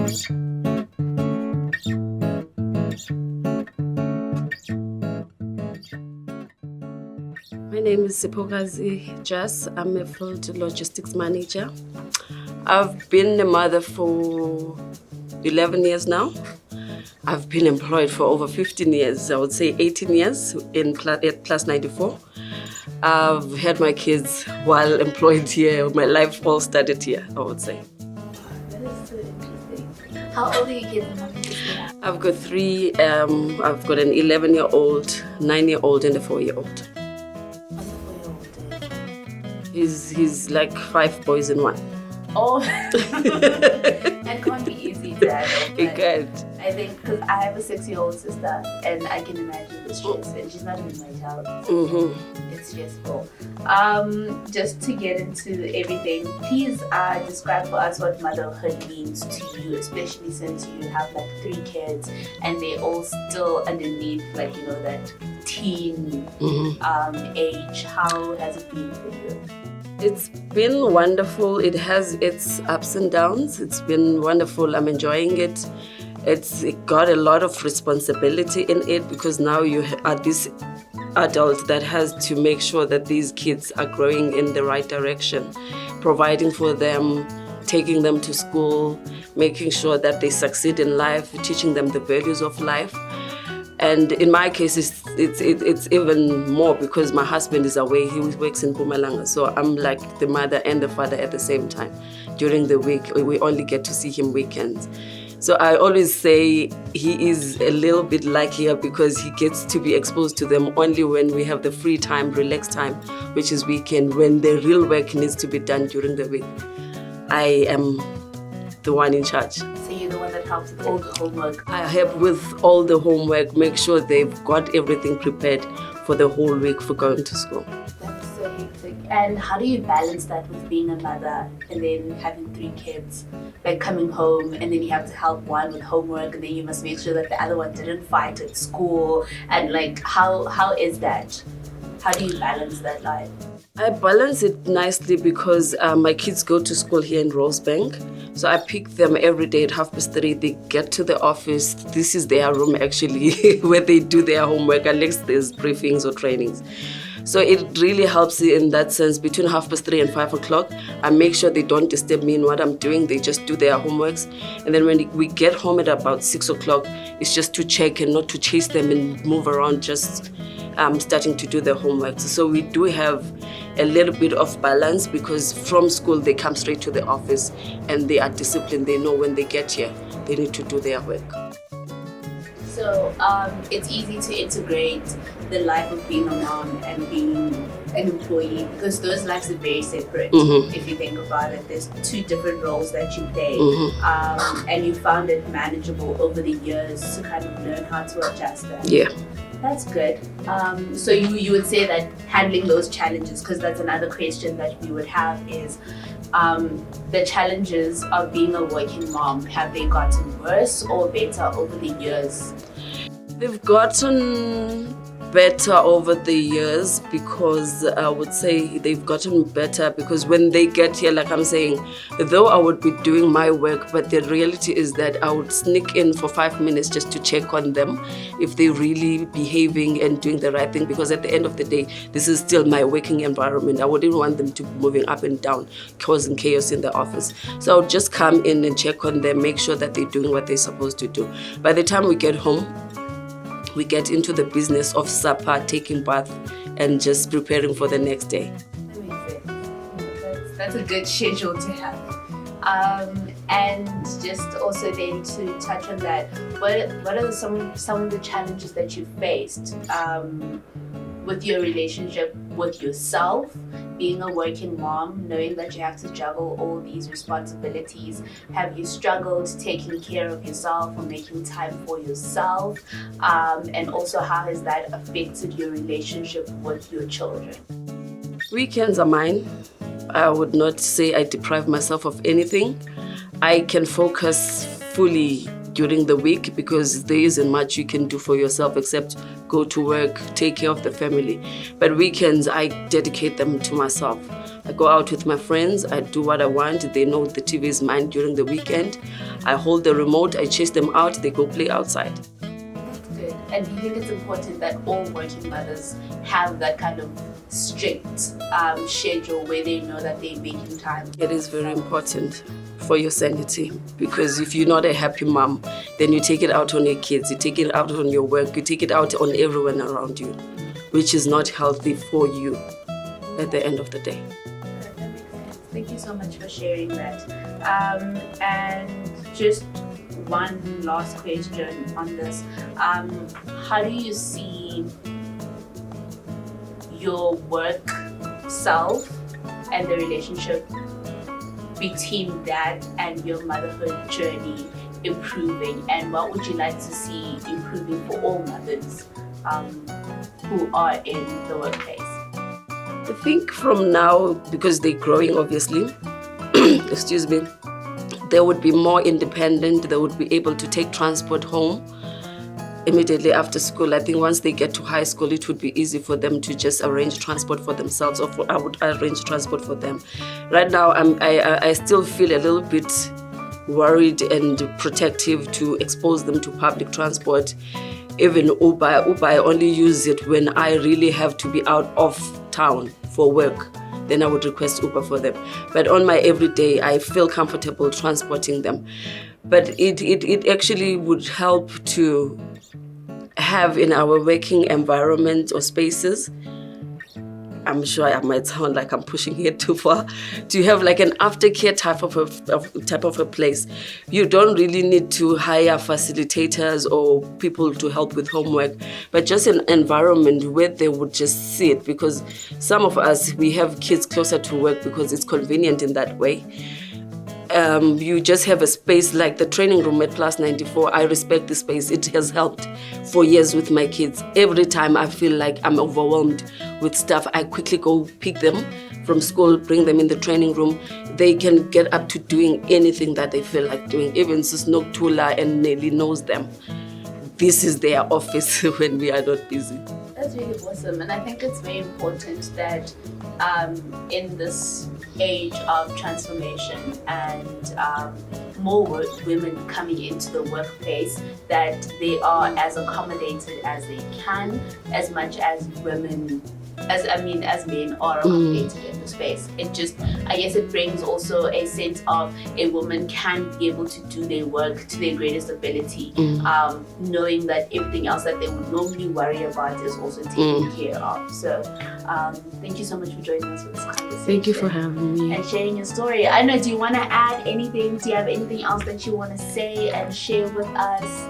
My name is Siphokazi Jass. I'm a field logistics manager. I've been a mother for 11 years now. I've been employed for over 15 years, I would say 18 years at Plus94. I've had my kids while employed here. My life all started here, I would say. That is so interesting. How old are your kids and how many kids do you have? I've got three. I've got an 11-year-old, 9-year-old, and a 4-year-old. He's like 5 boys in one. Oh, that can't be easy, Dad. It can't. I think because I have a 6-year-old sister, and I can imagine the stress, and she's not even my child. Mm-hmm. It's stressful. Just to get into everything, please describe for us what motherhood means to you, especially since you have like 3 kids, and they're all still underneath, like, you know, that teen age. How has it been for you? It's been wonderful. It has its ups and downs. It's been wonderful. I'm enjoying it. It got a lot of responsibility in it because now you are this adult that has to make sure that these kids are growing in the right direction, providing for them, taking them to school, making sure that they succeed in life, teaching them the values of life. And in my case, it's even more because my husband is away. He works in Mpumalanga. So I'm like the mother and the father at the same time. During the week, we only get to see him weekends. So I always say he is a little bit luckier because he gets to be exposed to them only when we have the free time, relaxed time, which is weekend, when the real work needs to be done during the week. I am the one in charge. So you're the one that helps with all the homework? I help with all the homework, make sure they've got everything prepared for the whole week for going to school. That's so hectic. And how do you balance that with being a mother and then having 3 kids? Like coming home and then you have to help one with homework and then you must make sure that the other one didn't fight at school. And like, how is that? How do you balance that life? I balance it nicely because my kids go to school here in Rosebank. So I pick them every day at 3:30. They get to the office. This is their room actually, where they do their homework unless there's briefings or trainings. So it really helps in that sense. Between 3:30 and 5 o'clock, I make sure they don't disturb me in what I'm doing. They just do their homeworks. And then when we get home at about 6 o'clock, it's just to check and not to chase them and move around, just starting to do their homework. So we do have a little bit of balance because from school they come straight to the office and they are disciplined. They know when they get here, they need to do their work. So it's easy to integrate the life of being a mom and being an employee because those lives are very separate. If you think about it, there's 2 different roles that you play, and you found it manageable over the years to kind of learn how to adjust that. Yeah. That's good. So you would say that handling those challenges, because that's another question that we would have is the challenges of being a working mom, have they gotten worse or better over the years? They've gotten better over the years because I would say they've gotten better because when they get here, like I'm saying, though I would be doing my work, but the reality is that I would sneak in for 5 minutes just to check on them if they're really behaving and doing the right thing, because at the end of the day, this is still my working environment. I wouldn't want them to be moving up and down, causing chaos in the office. So I would just come in and check on them, make sure that they're doing what they're supposed to do. By the time we get home, we get into the business of supper, taking bath, and just preparing for the next day. That makes sense. That's a good schedule to have. And just also then to touch on that, what are some of the challenges that you faced with your relationship with yourself, being a working mom, knowing that you have to juggle all these responsibilities? Have you struggled taking care of yourself or making time for yourself? And also, how has that affected your relationship with your children? Weekends are mine. I would not say I deprive myself of anything. I can focus fully during the week because there isn't much you can do for yourself except go to work, take care of the family. But weekends, I dedicate them to myself. I go out with my friends, I do what I want. They know the TV is mine during the weekend. I hold the remote, I chase them out, they go play outside. Good. And do you think it's important that all working mothers have that kind of strict schedule where they know that they're making time? It is very important for your sanity, because if you're not a happy mom, then you take it out on your kids, you take it out on your work, you take it out on everyone around you, which is not healthy for you at the end of the day. That makes sense. Thank you so much for sharing that. And just one last question on this. How do you see your work self and the relationship between that and your motherhood journey improving, and what would you like to see improving for all mothers who are in the workplace? I think from now, because they're growing obviously, excuse me, they would be more independent, they would be able to take transport home immediately after school. I think once they get to high school, it would be easy for them to just arrange transport for themselves, or I would arrange transport for them. Right now, I still feel a little bit worried and protective to expose them to public transport. Even Uber, I only use it when I really have to be out of town for work. Then I would request Uber for them. But on my everyday, I feel comfortable transporting them. But it actually would help to have in our working environment or spaces, I'm sure I might sound like I'm pushing it too far, to have like an aftercare type of a place. You don't really need to hire facilitators or people to help with homework, but just an environment where they would just sit, because some of us, we have kids closer to work because it's convenient in that way. You just have a space like the training room at Plus94. I respect the space. It has helped for years with my kids. Every time I feel like I'm overwhelmed with stuff, I quickly go pick them from school, bring them in the training room. They can get up to doing anything that they feel like doing. Even Susnok Tula and Nelly knows them. This is their office when we are not busy. That's really awesome, and I think it's very important that in this age of transformation and more women coming into the workplace, that they are as accommodated as they can, as much as women, as men are accommodated in the space. It just, I guess it brings also a sense of a woman can be able to do their work to their greatest ability, knowing that everything else that they would normally worry about is also taken care of. So thank you so much for joining us for this conversation. Thank you for having me. And sharing your story. I don't know, do you want to add anything? Do you have anything else that you want to say and share with us?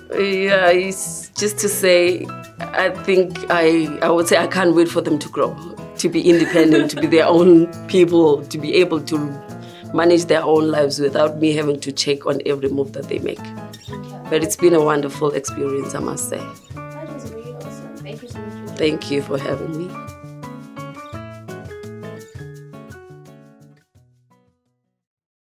Yeah, it's just to say, I think I would say I can't wait for them to grow, to be independent, to be their own people, to be able to manage their own lives without me having to check on every move that they make. But it's been a wonderful experience, I must say. That is really awesome. Thank you so much. Thank you for having me.